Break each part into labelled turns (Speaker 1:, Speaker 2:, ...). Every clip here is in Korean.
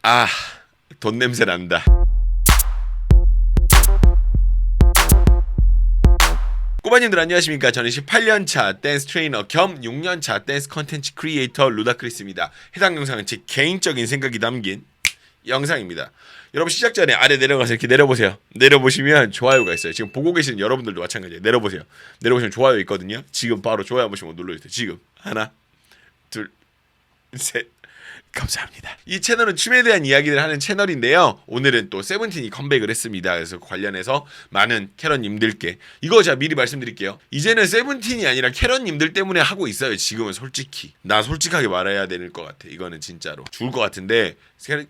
Speaker 1: 아, 돈 냄새 난다. 꼬마님들 안녕하십니까. 저는 18년차 댄스 트레이너 겸 6년차 댄스 컨텐츠 크리에이터 루다크리스입니다. 해당 영상은 제 개인적인 생각이 담긴 영상입니다. 여러분 시작 전에 아래 내려가서 이렇게 내려보세요. 내려보시면 좋아요가 있어요. 지금 보고 계시는 여러분들도 마찬가지예요. 내려보세요. 내려보시면 좋아요 있거든요. 지금 바로 좋아요 한 번씩 눌러주세요. 지금 하나 둘 셋. 감사합니다. 이 채널은 춤에 대한 이야기를 하는 채널인데요. 오늘은 또 세븐틴이 컴백을 했습니다. 그래서 관련해서 많은 캐럿님들께 이거 제가 미리 말씀드릴게요. 이제는 세븐틴이 아니라 캐럿님들 때문에 하고 있어요. 지금은 솔직히 나 솔직하게 말해야 될 것 같아. 이거는 진짜로 죽을 것 같은데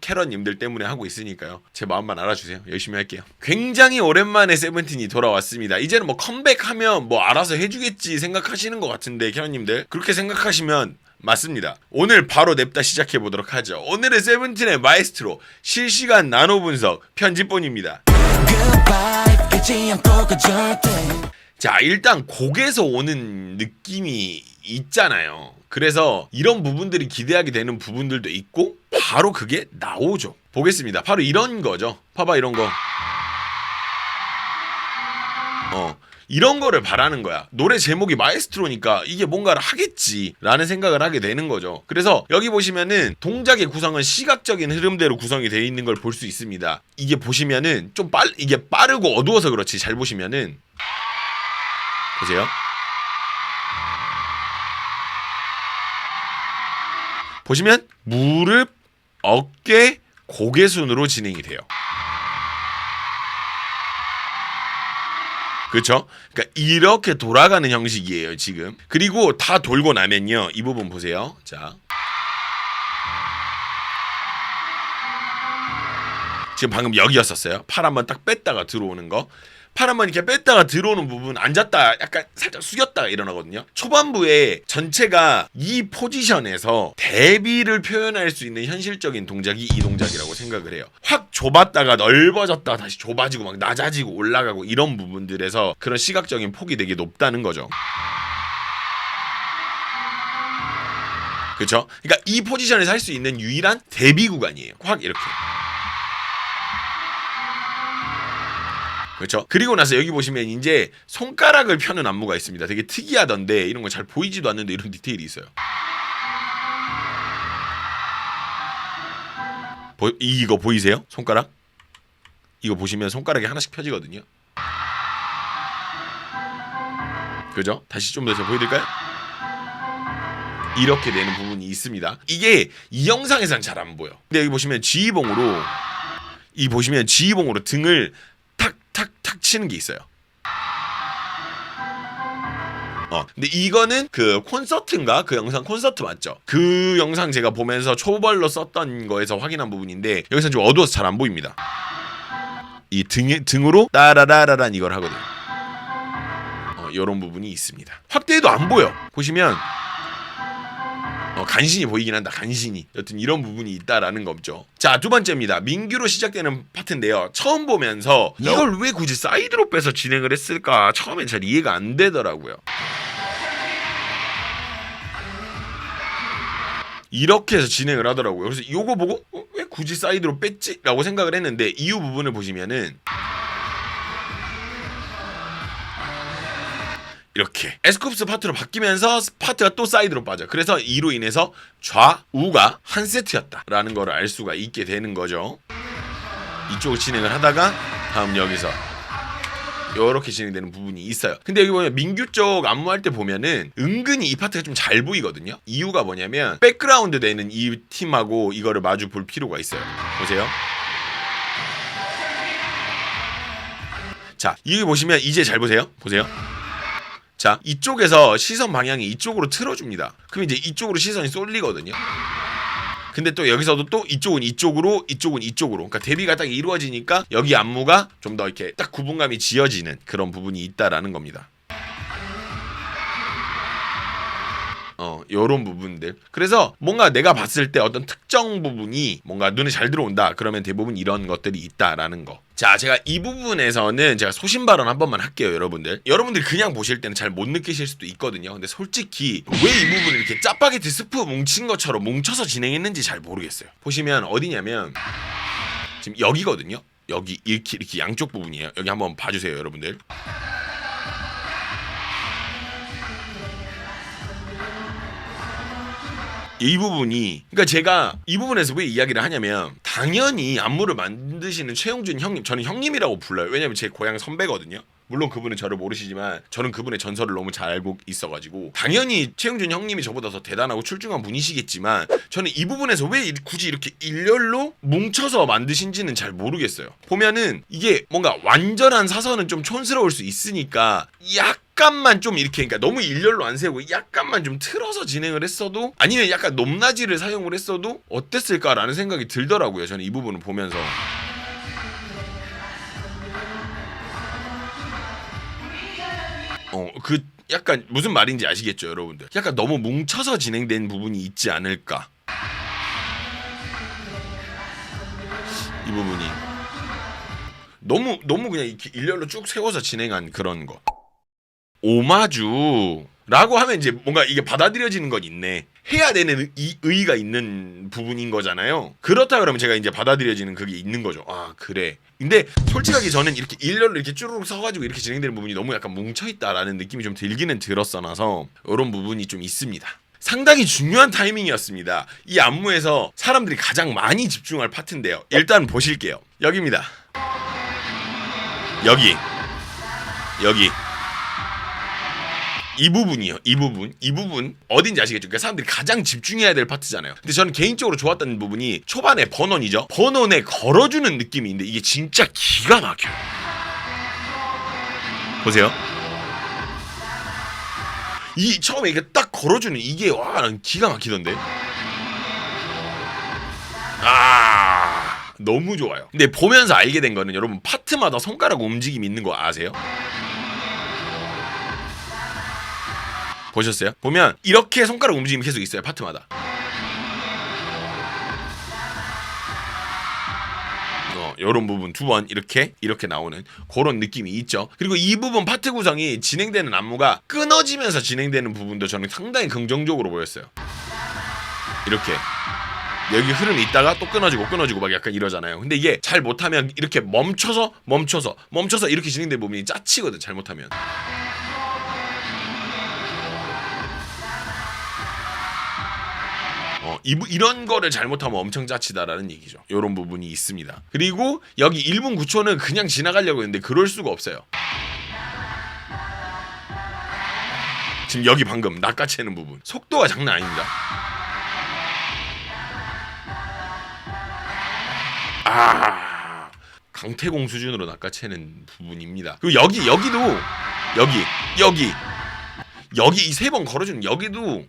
Speaker 1: 캐럿님들 때문에 하고 있으니까요. 제 마음만 알아주세요. 열심히 할게요. 굉장히 오랜만에 세븐틴이 돌아왔습니다. 이제는 뭐 컴백하면 뭐 알아서 해주겠지 생각하시는 것 같은데 캐럿님들 그렇게 생각하시면 맞습니다. 오늘 바로 냅다 시작해보도록 하죠. 오늘은 세븐틴의 마에스트로 실시간 나노 분석 편집본입니다. 자, 일단 곡에서 오는 느낌이 있잖아요. 그래서 이런 부분들이 기대하게 되는 부분들도 있고 바로 그게 나오죠. 보겠습니다. 바로 이런 거죠. 봐봐 이런 거. 이런 거를 바라는 거야. 노래 제목이 마에스트로니까 이게 뭔가를 하겠지라는 생각을 하게 되는 거죠. 그래서 여기 보시면은 동작의 구성은 시각적인 흐름대로 구성이 되어 있는 걸 볼 수 있습니다. 이게 보시면은 좀 이게 빠르고 어두워서 그렇지 잘 보시면은 보세요. 보시면 무릎, 어깨, 고개 순으로 진행이 돼요. 그렇죠? 그러니까 이렇게 돌아가는 형식이에요 지금. 그리고 다 돌고 나면요 이 부분 보세요. 자, 지금 방금 여기였었어요. 팔 한번 딱 뺐다가 들어오는 거. 팔 한번 이렇게 뺐다가 들어오는 부분 앉았다 약간 살짝 숙였다가 일어나거든요. 초반부에 전체가 이 포지션에서 대비를 표현할 수 있는 현실적인 동작이 이 동작이라고 생각을 해요. 확 좁았다가 넓어졌다가 다시 좁아지고 막 낮아지고 올라가고 이런 부분들에서 그런 시각적인 폭이 되게 높다는 거죠. 그렇죠? 그러니까 이 포지션에서 할 수 있는 유일한 대비 구간이에요. 확 이렇게. 그렇죠? 그리고 나서 여기 보시면 이제 손가락을 펴는 안무가 있습니다. 되게 특이하던데 이런 거 잘 보이지도 않는데 이런 디테일이 있어요. 이거 보이세요? 손가락? 이거 보시면 손가락이 하나씩 펴지거든요. 그죠? 다시 좀 더 보여드릴까요? 이렇게 되는 부분이 있습니다. 이게 이 영상에서는 잘 안 보여. 근데 여기 보시면 지휘봉으로 등을 탁탁탁 치는 게 있어요. 근데 이거는 그 콘서트인가? 그 영상 콘서트 맞죠? 그 영상 제가 보면서 초벌로 썼던 거에서 확인한 부분인데 여기서 좀 어두워서 잘 안 보입니다. 이 등으로 따라라라란 이걸 하거든요. 이런 부분이 있습니다. 확대해도 안 보여. 보시면 간신히 보이긴 한다. 간신히. 여튼 이런 부분이 있다라는 거죠. 자, 두 번째입니다. 민규로 시작되는 파트인데요. 처음 보면서 이걸 왜 굳이 사이드로 빼서 진행을 했을까? 처음엔 잘 이해가 안 되더라고요. 이렇게 해서 진행을 하더라고요. 그래서 이거 보고 왜 굳이 사이드로 뺐지? 라고 생각을 했는데 이후 부분을 보시면은 이렇게 에스쿱스 파트로 바뀌면서 파트가 또 사이드로 빠져. 그래서 이로 인해서 좌우가 한 세트였다라는 걸 알 수가 있게 되는 거죠. 이쪽을 진행을 하다가 다음 여기서 이렇게 진행되는 부분이 있어요. 근데 여기 보면 민규 쪽 안무할 때 보면은 은근히 이 파트가 좀 잘 보이거든요. 이유가 뭐냐면 백그라운드 되는 이 팀하고 이거를 마주 볼 필요가 있어요. 보세요. 자, 여기 보시면 이제 잘 보세요. 자, 이쪽에서 시선 방향이 이쪽으로 틀어줍니다. 그럼 이제 이쪽으로 시선이 쏠리거든요. 근데 또 여기서도 또 이쪽은 이쪽으로 그러니까 대비가 딱 이루어지니까 여기 안무가 좀 더 이렇게 딱 구분감이 지어지는 그런 부분이 있다라는 겁니다. 요런 부분들. 그래서 뭔가 내가 봤을 때 어떤 특정 부분이 뭔가 눈에 잘 들어온다 그러면 대부분 이런 것들이 있다라는 거. 자, 제가 이 부분에서는 제가 소신 발언 한 번만 할게요, 여러분들. 여러분들 그냥 보실 때는 잘 못 느끼실 수도 있거든요. 근데 솔직히 왜 이 부분을 이렇게 짜파게티 스프 뭉친 것처럼 뭉쳐서 진행했는지 잘 모르겠어요. 보시면 어디냐면 지금 여기거든요. 여기 이렇게 양쪽 부분이에요. 여기 한번 봐주세요, 여러분들. 이 부분이, 그러니까 제가 이 부분에서 왜 이야기를 하냐면 당연히 안무를 만드시는 최용준 형님, 저는 형님이라고 불러요. 왜냐면 제 고향 선배거든요. 물론 그분은 저를 모르시지만 저는 그분의 전설을 너무 잘 알고 있어가지고 당연히 최용준 형님이 저보다 더 대단하고 출중한 분이시겠지만 저는 이 부분에서 왜 굳이 이렇게 일렬로 뭉쳐서 만드신지는 잘 모르겠어요. 보면은 이게 뭔가 완전한 사선은 좀 촌스러울 수 있으니까 약간만 좀 이렇게, 그러니까 너무 일렬로 안 세우고 약간만 좀 틀어서 진행을 했어도, 아니면 약간 높낮이를 사용을 했어도 어땠을까라는 생각이 들더라고요. 저는 이 부분을 보면서. 그 약간 무슨 말인지 아시겠죠, 여러분들? 약간 너무 뭉쳐서 진행된 부분이 있지 않을까. 이 부분이 너무 그냥 이렇게 일렬로 쭉 세워서 진행한 그런 거. 오마주라고 하면 이제 뭔가 이게 받아들여지는 건 있네. 해야 되는 의의가 있는 부분인 거잖아요. 그렇다 그러면 제가 이제 받아들여지는 그게 있는 거죠. 아, 그래. 근데 솔직하게 저는 이렇게 일렬로 이렇게 쭈르륵 서가지고 이렇게 진행되는 부분이 너무 약간 뭉쳐있다라는 느낌이 좀 들기는 들었어놔서 이런 부분이 좀 있습니다. 상당히 중요한 타이밍이었습니다. 이 안무에서 사람들이 가장 많이 집중할 파트인데요. 일단 보실게요. 여기입니다. 여기 이 부분이요. 이 부분 어딘지 아시겠죠? 그러니까 사람들이 가장 집중해야 될 파트잖아요. 근데 저는 개인적으로 좋았던 부분이 초반에 번원이죠. 번원에 걸어주는 느낌인데 이게 진짜 기가 막혀요. 보세요. 이 처음에 이게 딱 걸어주는 이게 와, 난 기가 막히던데. 너무 좋아요. 근데 보면서 알게 된 거는 여러분 파트마다 손가락 움직임이 있는 거 아세요? 보셨어요? 보면 이렇게 손가락 움직임이 계속 있어요. 파트마다. 요런 부분 두 번 이렇게 나오는 그런 느낌이 있죠. 그리고 이 부분 파트 구성이 진행되는 안무가 끊어지면서 진행되는 부분도 저는 상당히 긍정적으로 보였어요. 이렇게 여기 흐름이 있다가 또 끊어지고 막 약간 이러잖아요. 근데 이게 잘 못하면 이렇게 멈춰서 이렇게 진행되는 부분이 짜치거든, 잘못하면. 이런 거를 잘못하면 엄청 짜치다라는 얘기죠. 이런 부분이 있습니다. 그리고 여기 1분 9초는 그냥 지나가려고 했는데 그럴 수가 없어요. 지금 여기 방금 낚아채는 부분 속도가 장난 아닙니다. 강태공 수준으로 낚아채는 부분입니다. 그리고 여기도 여기 이 세 번 걸어주는 여기도,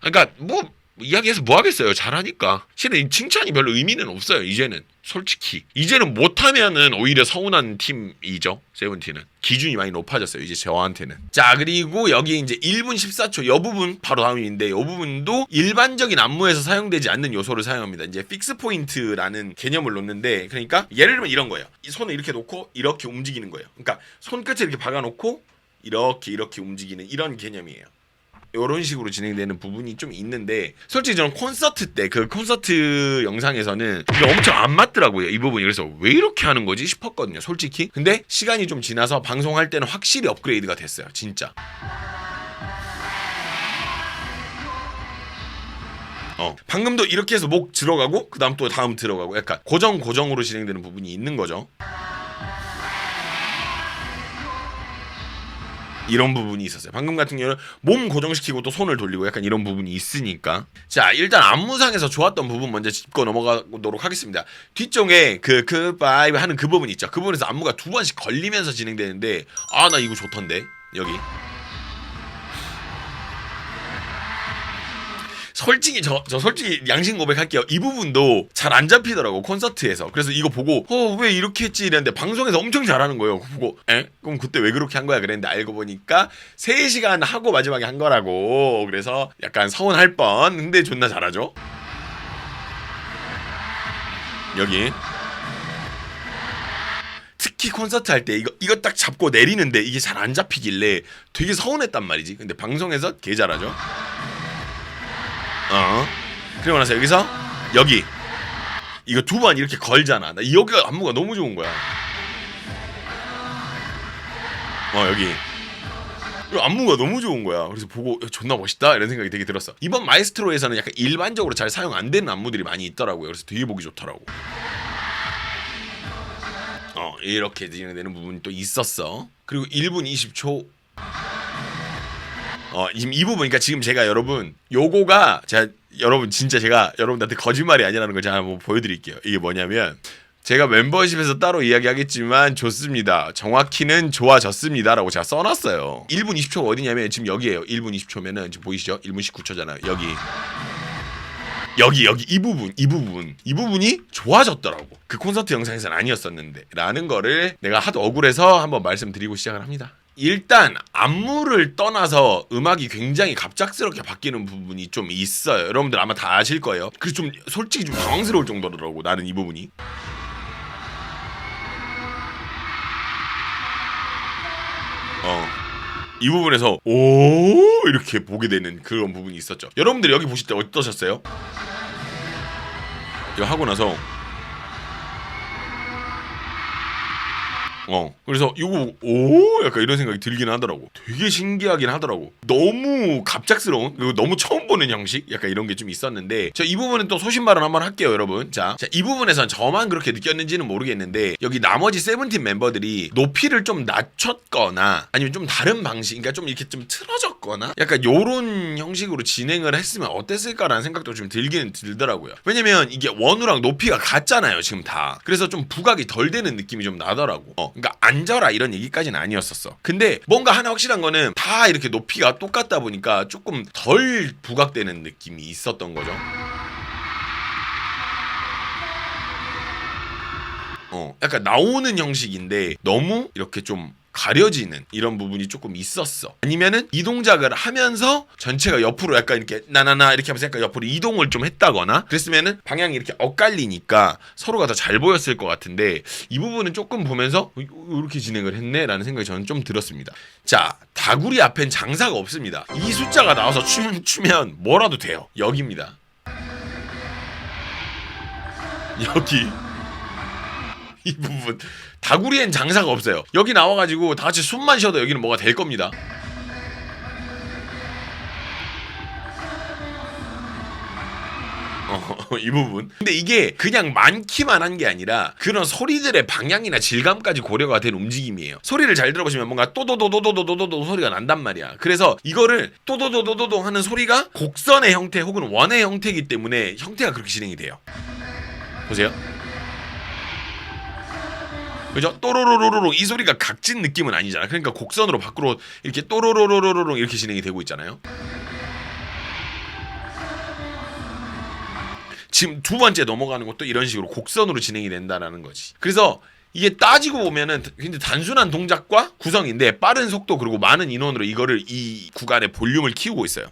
Speaker 1: 그러니까 뭐 이야기해서 뭐 하겠어요. 잘하니까. 실은 칭찬이 별로 의미는 없어요. 이제는 솔직히 이제는 못하면은 오히려 서운한 팀이죠. 세븐틴은 기준이 많이 높아졌어요, 이제 저한테는. 자, 그리고 여기 이제 1분 14초 이 부분 바로 다음인데, 이 부분도 일반적인 안무에서 사용되지 않는 요소를 사용합니다. 이제 픽스 포인트라는 개념을 놓는데, 그러니까 예를 들면 이런 거예요. 이 손을 이렇게 놓고 이렇게 움직이는 거예요. 그러니까 손끝을 이렇게 박아놓고 이렇게 움직이는 이런 개념이에요. 이런 식으로 진행되는 부분이 좀 있는데, 솔직히 저는 콘서트 때 그 콘서트 영상에서는 이게 엄청 안 맞더라고요, 이 부분이. 그래서 왜 이렇게 하는 거지 싶었거든요, 솔직히. 근데 시간이 좀 지나서 방송할 때는 확실히 업그레이드가 됐어요, 진짜. 방금도 이렇게 해서 목 들어가고 그 다음 또 다음 들어가고 약간 고정으로 진행되는 부분이 있는 거죠. 이런 부분이 있었어요. 방금 같은 경우는 몸 고정시키고 또 손을 돌리고 약간 이런 부분이 있으니까. 자, 일단 안무상에서 좋았던 부분 먼저 짚고 넘어가도록 하겠습니다. 뒤쪽에 그 바이브 하는 그 부분 있죠. 그 부분에서 안무가 두 번씩 걸리면서 진행되는데, 나 이거 좋던데. 여기 솔직히 저 솔직히 양심 고백할게요. 이 부분도 잘 안 잡히더라고, 콘서트에서. 그래서 이거 보고 왜 이렇게 했지 이랬는데 방송에서 엄청 잘하는 거예요. 보고 그럼 그때 왜 그렇게 한 거야 그랬는데, 알고 보니까 3시간 하고 마지막에 한 거라고. 그래서 약간 서운할 뻔. 근데 존나 잘하죠. 여기 럭키 콘서트 할 때 이거 딱 잡고 내리는데 이게 잘 안 잡히길래 되게 서운했단 말이지. 근데 방송에서 개 잘하죠. 그리고 나서 여기서 여기 이거 두 번 이렇게 걸잖아. 나 여기가 안무가 너무 좋은 거야. 여기 안무가 너무 좋은 거야. 그래서 보고 존나 멋있다 이런 생각이 되게 들었어. 이번 마에스트로에서는 약간 일반적으로 잘 사용 안 되는 안무들이 많이 있더라고요. 그래서 되게 보기 좋더라고. 이렇게 진행되는 부분이 또 있었어. 그리고 1분 20초 지금 이 부분, 그러니까 지금 제가 여러분 요거가 진짜 제가 여러분들한테 거짓말이 아니라는 걸 제가 한번 보여드릴게요. 이게 뭐냐면 제가 멤버십에서 따로 이야기하겠지만 좋습니다. 정확히는 좋아졌습니다라고 제가 써놨어요. 1분 20초가 어디냐면 지금 여기에요. 1분 20초면은 지금 보이시죠? 1분 19초잖아요. 여기 이 부분이 좋아졌더라고. 그 콘서트 영상에서는 아니었었는데 라는 거를 내가 하도 억울해서 한번 말씀드리고 시작을 합니다. 일단 안무를 떠나서 음악이 굉장히 갑작스럽게 바뀌는 부분이 좀 있어요. 여러분들 아마 다 아실 거예요. 그래서 좀 솔직히 좀 당황스러울 정도더라고 나는 이 부분이. 이 부분에서 오 이렇게 보게 되는 그런 부분이 있었죠. 여러분들이 여기 보실 때 어떠셨어요? 이거 하고 나서 그래서 이거 오 약간 이런 생각이 들긴 하더라고. 되게 신기하긴 하더라고. 너무 갑작스러운, 그리고 너무 처음 보는 형식 약간 이런 게 좀 있었는데, 저 이 부분은 또 소신발언 한번 할게요 여러분. 자, 이 부분에선 저만 그렇게 느꼈는지는 모르겠는데 여기 나머지 세븐틴 멤버들이 높이를 좀 낮췄거나 아니면 좀 다른 방식, 그러니까 좀 이렇게 좀 틀어졌거나 약간 요런 형식으로 진행을 했으면 어땠을까라는 생각도 좀 들기는 들더라고요. 왜냐면 이게 원우랑 높이가 같잖아요 지금 다. 그래서 좀 부각이 덜 되는 느낌이 좀 나더라고. 그러니까 앉아라 이런 얘기까지는 아니었었어. 근데 뭔가 하나 확실한 거는 다 이렇게 높이가 똑같다 보니까 조금 덜 부각되는 느낌이 있었던 거죠. 약간 나오는 형식인데 너무 이렇게 좀 가려지는 이런 부분이 조금 있었어. 아니면은 이 동작을 하면서 전체가 옆으로 약간 이렇게 나나나 이렇게 하면서 약간 옆으로 이동을 좀 했다거나 그랬으면은 방향이 이렇게 엇갈리니까 서로가 더 잘 보였을 것 같은데 이 부분은 조금 보면서 이렇게 진행을 했네 라는 생각이 저는 좀 들었습니다. 자, 다구리 앞엔 장사가 없습니다. 이 숫자가 나와서 추면 뭐라도 돼요. 여기입니다. 여기 이 부분 다구리엔 장사가 없어요. 여기 나와가지고 다 같이 숨만 쉬어도 여기는 뭐가 될 겁니다. 이 부분. 근데 이게 그냥 많기만 한 게 아니라 그런 소리들의 방향이나 질감까지 고려가 된 움직임이에요. 소리를 잘 들어보시면 뭔가 또도도도도도도도 소리가 난단 말이야. 그래서 이거를 또도도도도도 하는 소리가 곡선의 형태 혹은 원의 형태이기 때문에 형태가 그렇게 진행이 돼요. 보세요. 그죠? 또로로로로로 이 소리가 각진 느낌은 아니잖아. 그러니까 곡선으로 밖으로 이렇게 또로로로로로 이렇게 진행이 되고 있잖아요. 지금 두 번째 넘어가는 것도 이런 식으로 곡선으로 진행이 된다라는 거지. 그래서 이게 따지고 보면은 굉장히 단순한 동작과 구성인데 빠른 속도 그리고 많은 인원으로 이거를 이 구간의 볼륨을 키우고 있어요.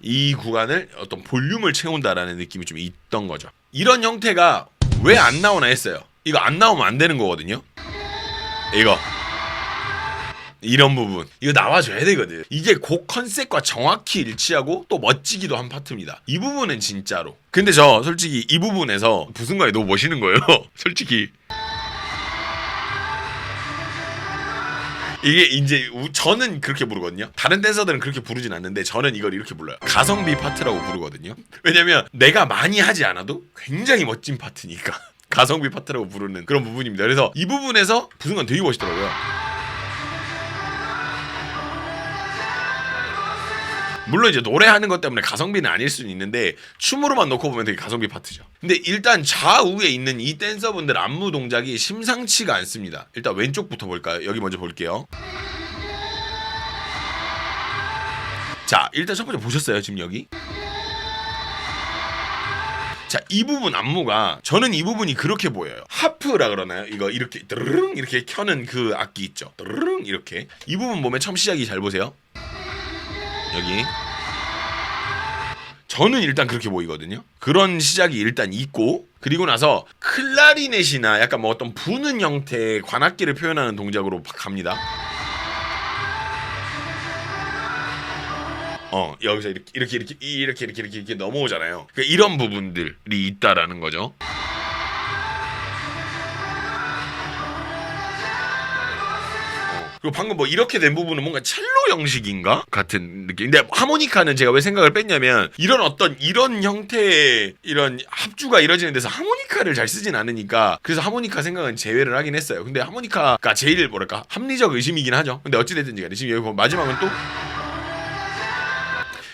Speaker 1: 이 구간을 어떤 볼륨을 채운다라는 느낌이 좀 있던 거죠. 이런 형태가 왜 안 나오나 했어요. 이거 안 나오면 안 되는 거거든요. 이런 부분 이거 나와줘야 되거든. 이게 곡 컨셉과 정확히 일치하고 또 멋지기도 한 파트입니다. 이 부분은 진짜로. 근데 저 솔직히 이 부분에서 부승관이 너무 멋있는 거예요. 솔직히 이게 이제 저는 그렇게 부르거든요. 다른 댄서들은 그렇게 부르진 않는데 저는 이걸 이렇게 불러요. 가성비 파트라고 부르거든요. 왜냐면 내가 많이 하지 않아도 굉장히 멋진 파트니까 가성비 파트라고 부르는 그런 부분입니다. 그래서 이 부분에서 부승관 되게 멋있더라고요. 물론 이제 노래하는 것 때문에 가성비는 아닐 수는 있는데 춤으로만 놓고 보면 되게 가성비 파트죠. 근데 일단 좌우에 있는 이 댄서분들 안무 동작이 심상치가 않습니다. 일단 왼쪽부터 볼까요? 여기 먼저 볼게요. 자, 일단 첫 번째 보셨어요? 지금 여기? 자, 이 부분 안무가 저는 이 부분이 그렇게 보여요. 하프라 그러나요? 이거 이렇게 드르릉 이렇게 켜는 그 악기 있죠. 드르릉 이렇게. 이 부분 보면 처음 시작이 잘 보세요. 여기 저는 일단 그렇게 보이거든요. 그런 시작이 일단 있고, 그리고 나서 클라리넷이나 약간 뭐 어떤 부는 형태의 관악기를 표현하는 동작으로 갑니다. 여기서 이렇게 넘어오잖아요. 그러니까 이런 부분들이 있다라는 거죠. 그리고 방금 뭐 이렇게 된 부분은 뭔가 첼로 형식인가? 같은 느낌. 근데 하모니카는 제가 왜 생각을 뺐냐면 이런 형태의 이런 합주가 이루어지는 데서 하모니카를 잘 쓰진 않으니까 그래서 하모니카 생각은 제외를 하긴 했어요. 근데 하모니카가 제일 뭐랄까 합리적 의심이긴 하죠. 근데 어찌됐든지 간에 지금 여기 보면 마지막은 또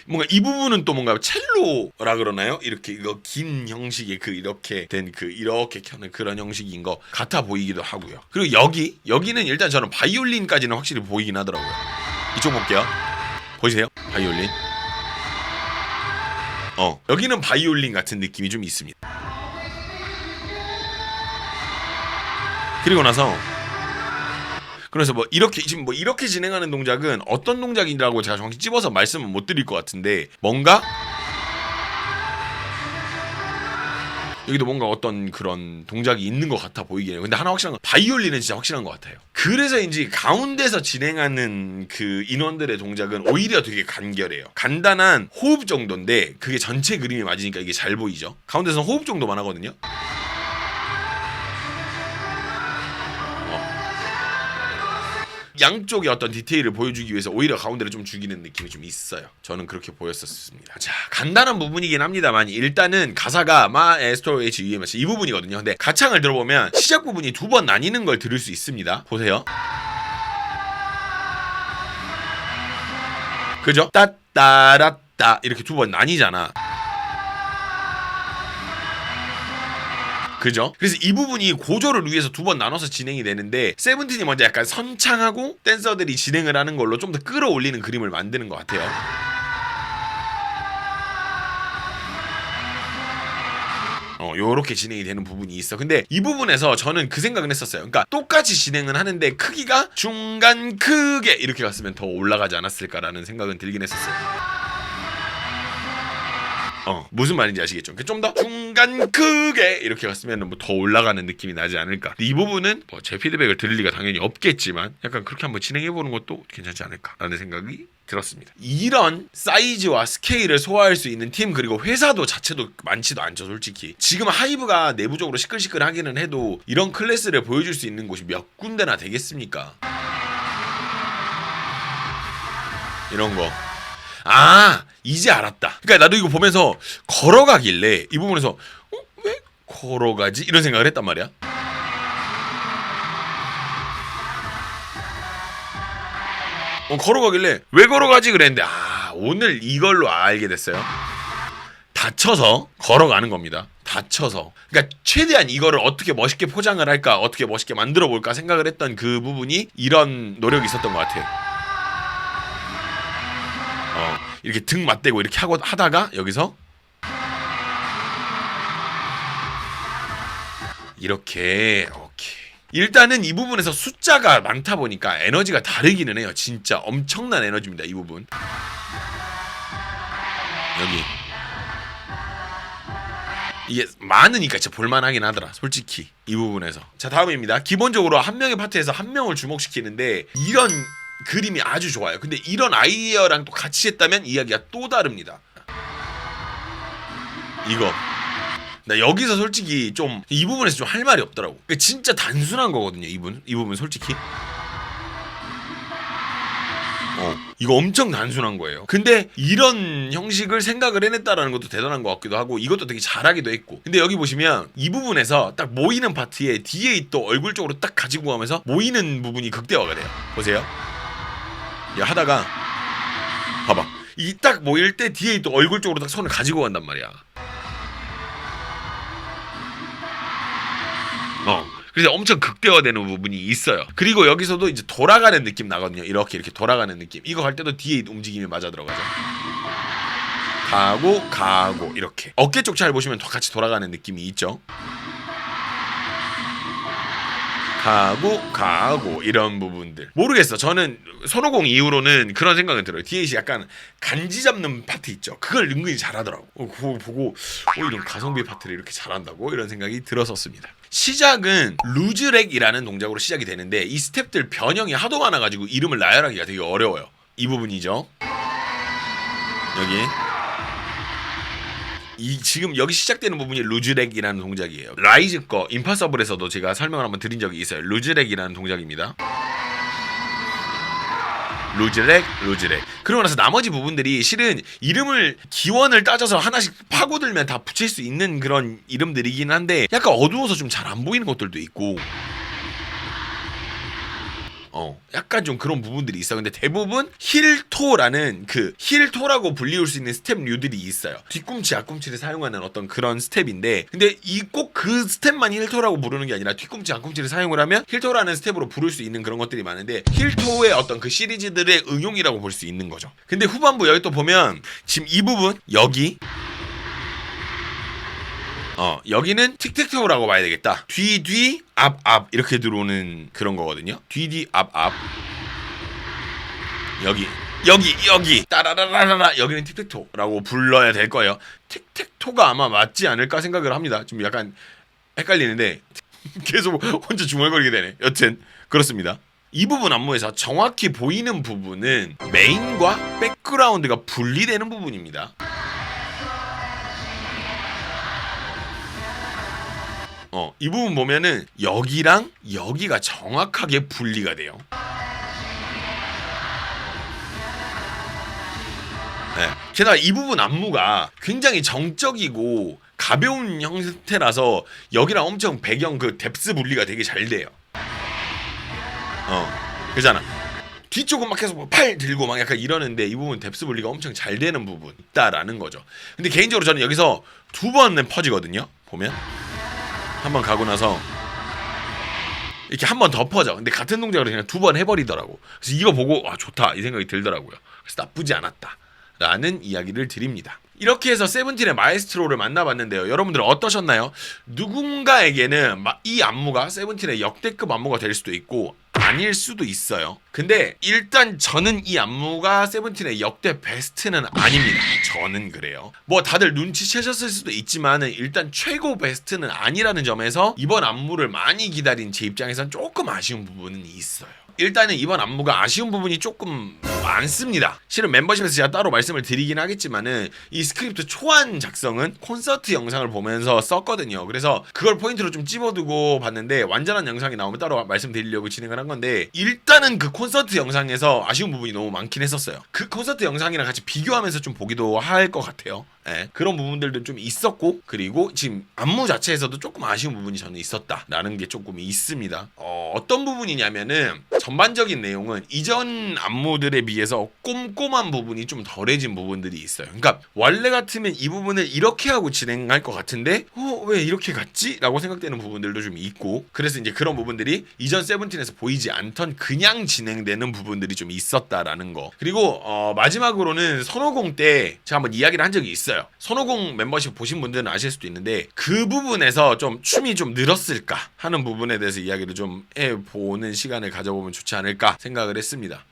Speaker 1: 뭔가 이 부분은 또 뭔가 첼로라 그러나요? 이렇게 이거 긴 형식의 이렇게 된 이렇게 켜는 그런 형식인 거 같아 보이기도 하고요. 그리고 여기는 일단 저는 바이올린까지는 확실히 보이긴 하더라고요. 이쪽 볼게요. 보이세요? 바이올린. 여기는 바이올린 같은 느낌이 좀 있습니다. 그리고 나서 그래서 뭐 이렇게 지금 뭐 이렇게 진행하는 동작은 어떤 동작이라고 제가 정확히 찝어서 말씀은 못 드릴 것 같은데 뭔가 여기도 뭔가 어떤 그런 동작이 있는 것 같아 보이긴 해요. 근데 하나 확실한 건 바이올린은 진짜 확실한 것 같아요. 그래서인지 가운데서 진행하는 그 인원들의 동작은 오히려 되게 간결해요. 간단한 호흡 정도인데 그게 전체 그림이 맞으니까 이게 잘 보이죠. 가운데서는 호흡 정도만 하거든요. 양쪽의 어떤 디테일을 보여주기 위해서 오히려 가운데를 좀 죽이는 느낌이 좀 있어요. 저는 그렇게 보였었습니다. 자, 간단한 부분이긴 합니다만 일단은 가사가 마 에스토 H UMS 이 부분이거든요. 근데 가창을 들어보면 시작 부분이 두 번 나뉘는 걸 들을 수 있습니다. 보세요. 그죠? 따따라따 이렇게 두 번 나뉘잖아. 그죠? 그래서 이 부분이 고조를 위해서 두 번 나눠서 진행이 되는데 세븐틴이 먼저 약간 선창하고 댄서들이 진행을 하는 걸로 좀 더 끌어올리는 그림을 만드는 것 같아요. 요렇게 진행이 되는 부분이 있어. 근데 이 부분에서 저는 그 생각은 했었어요. 그러니까 똑같이 진행은 하는데 크기가 중간 크게 이렇게 갔으면 더 올라가지 않았을까라는 생각은 들긴 했었어요. 무슨 말인지 아시겠죠? 좀 더 중간 크게 이렇게 갔으면 뭐 더 올라가는 느낌이 나지 않을까. 이 부분은 뭐 제 피드백을 들을 리가 당연히 없겠지만 약간 그렇게 한번 진행해보는 것도 괜찮지 않을까라는 생각이 들었습니다. 이런 사이즈와 스케일을 소화할 수 있는 팀 그리고 회사도 자체도 많지도 않죠. 솔직히 지금 하이브가 내부적으로 시끌시끌하기는 해도 이런 클래스를 보여줄 수 있는 곳이 몇 군데나 되겠습니까? 이런 거. 이제 알았다. 그러니까 나도 이거 보면서 걸어가길래 이 부분에서 왜 걸어가지? 이런 생각을 했단 말이야. 걸어가길래 왜 걸어가지 그랬는데 오늘 이걸로 알게 됐어요. 다쳐서 걸어가는 겁니다. 다쳐서. 그러니까 최대한 이거를 어떻게 멋있게 포장을 할까, 어떻게 멋있게 만들어 볼까 생각을 했던 그 부분이 이런 노력이 있었던 것 같아요. 이렇게 등 맞대고 이렇게 하다가 여기서 이렇게 오케이. 일단은 이 부분에서 숫자가 많다 보니까 에너지가 다르기는 해요. 진짜 엄청난 에너지입니다. 이 부분 여기 이게 많으니까 진짜 볼만하긴 하더라. 솔직히 이 부분에서. 자, 다음입니다. 기본적으로 한 명의 파트에서 한 명을 주목시키는데 이런 그림이 아주 좋아요. 근데 이런 아이디어랑 또 같이 했다면 이야기가 또 다릅니다. 이거 나 여기서 솔직히 좀 이 부분에서 좀 할 말이 없더라고. 진짜 단순한 거거든요. 이 부분 솔직히 이거 엄청 단순한 거예요. 근데 이런 형식을 생각을 해냈다라는 것도 대단한 것 같기도 하고 이것도 되게 잘하기도 했고. 근데 여기 보시면 이 부분에서 딱 모이는 파트에 뒤에 또 얼굴 쪽으로 딱 가지고 가면서 모이는 부분이 극대화가 돼요. 보세요. 하다가 봐봐, 이 딱 모일 때 뒤에 또 얼굴 쪽으로 딱 손을 가지고 간단 말이야. 그래서 엄청 극대화되는 부분이 있어요. 그리고 여기서도 이제 돌아가는 느낌 나거든요. 이렇게 돌아가는 느낌. 이거 갈 때도 뒤에 움직임이 맞아 들어가죠. 가고 이렇게 어깨 쪽 잘 보시면 같이 돌아가는 느낌이 있죠. 가고 이런 부분들 모르겠어. 저는 손오공 이후로는 그런 생각이 들어요. DH 약간 간지 잡는 파트 있죠. 그걸 은근히 잘하더라고. 그거 보고 이런 가성비 파트를 이렇게 잘한다고 이런 생각이 들었었습니다. 시작은 루즈렉이라는 동작으로 시작이 되는데 이 스텝들 변형이 하도 많아가지고 이름을 나열하기가 되게 어려워요. 이 부분이죠. 여기 지금 여기 시작되는 부분이 루즈렉이라는 동작이에요. 라이즈 거 임파서블에서도 제가 설명을 한번 드린 적이 있어요. 루즈렉이라는 동작입니다. 루즈렉. 그러고 나서 나머지 부분들이 실은 이름을 기원을 따져서 하나씩 파고들면 다 붙일 수 있는 그런 이름들이긴 한데 약간 어두워서 좀 잘 안 보이는 것들도 있고 약간 좀 그런 부분들이 있어. 근데 대부분 힐토라는 힐토라고 불리울 수 있는 스텝류들이 있어요. 뒤꿈치, 앞꿈치를 사용하는 어떤 그런 스텝인데, 근데 이 꼭 그 스텝만 힐토라고 부르는 게 아니라 뒤꿈치, 앞꿈치를 사용을 하면 힐토라는 스텝으로 부를 수 있는 그런 것들이 많은데 힐토의 어떤 그 시리즈들의 응용이라고 볼 수 있는 거죠. 근데 후반부 여기 또 보면 지금 이 부분 여기 여기는 틱택토라고 봐야 되겠다. 뒤 앞 이렇게 들어오는 그런 거거든요. 뒤 앞 여기 따라라라라 여기는 틱택토라고 불러야 될 거예요. 틱택토가 아마 맞지 않을까 생각을 합니다. 좀 약간 헷갈리는데 계속 혼자 중얼거리게 되네. 여튼 그렇습니다. 이 부분 안무에서 정확히 보이는 부분은 메인과 백그라운드가 분리되는 부분입니다. 이 부분 보면은 여기랑 여기가 정확하게 분리가 돼요. 네. 게다가 이 부분 안무가 굉장히 정적이고 가벼운 형태라서 여기랑 엄청 배경 그 뎁스 분리가 되게 잘 돼요. 그잖아. 뒤쪽은 막 계속 팔 들고 막 약간 이러는데 이 부분 뎁스 분리가 엄청 잘 되는 부분 있다라는 거죠. 근데 개인적으로 저는 여기서 2번은 퍼지거든요. 보면 한 번 가고 나서 이렇게 한 번 더 퍼져. 근데 같은 동작을 그냥 2번 해버리더라고. 그래서 이거 보고 좋다 이 생각이 들더라고요. 그래서 나쁘지 않았다 라는 이야기를 드립니다. 이렇게 해서 세븐틴의 마에스트로를 만나봤는데요. 여러분들은 어떠셨나요? 누군가에게는 이 안무가 세븐틴의 역대급 안무가 될 수도 있고 아닐 수도 있어요. 근데 일단 저는 이 안무가 세븐틴의 역대 베스트는 아닙니다. 저는 그래요. 뭐 다들 눈치채셨을 수도 있지만은 일단 최고 베스트는 아니라는 점에서 이번 안무를 많이 기다린 제 입장에선 조금 아쉬운 부분은 있어요. 일단은 이번 안무가 아쉬운 부분이 조금 많습니다. 실은 멤버십에서 제가 따로 말씀을 드리긴 하겠지만은 이 스크립트 초안 작성은 콘서트 영상을 보면서 썼거든요. 그래서 그걸 포인트로 좀 찝어두고 봤는데 완전한 영상이 나오면 따로 말씀드리려고 진행을 한 건데 일단은 그 콘서트 영상에서 아쉬운 부분이 너무 많긴 했었어요. 그 콘서트 영상이랑 같이 비교하면서 좀 보기도 할 것 같아요. 네, 그런 부분들도 좀 있었고 그리고 지금 안무 자체에서도 조금 아쉬운 부분이 저는 있었다라는 게 조금 있습니다. 어떤 부분이냐면은 전반적인 내용은 이전 안무들에 비해서 꼼꼼한 부분이 좀 덜해진 부분들이 있어요. 그러니까 원래 같으면 이 부분을 이렇게 하고 진행할 것 같은데 왜 이렇게 갔지? 라고 생각되는 부분들도 좀 있고 그래서 이제 그런 부분들이 이전 세븐틴에서 보이지 않던 그냥 진행되는 부분들이 좀 있었다라는 거. 그리고 마지막으로는 손오공 때 제가 한번 이야기를 한 적이 있어요. 손오공 멤버십 보신 분들은 아실 수도 있는데 그 부분에서 좀 춤이 좀 늘었을까 하는 부분에 대해서 이야기를 좀 해보는 시간을 가져보면 좋지 않을까 생각을 했습니다.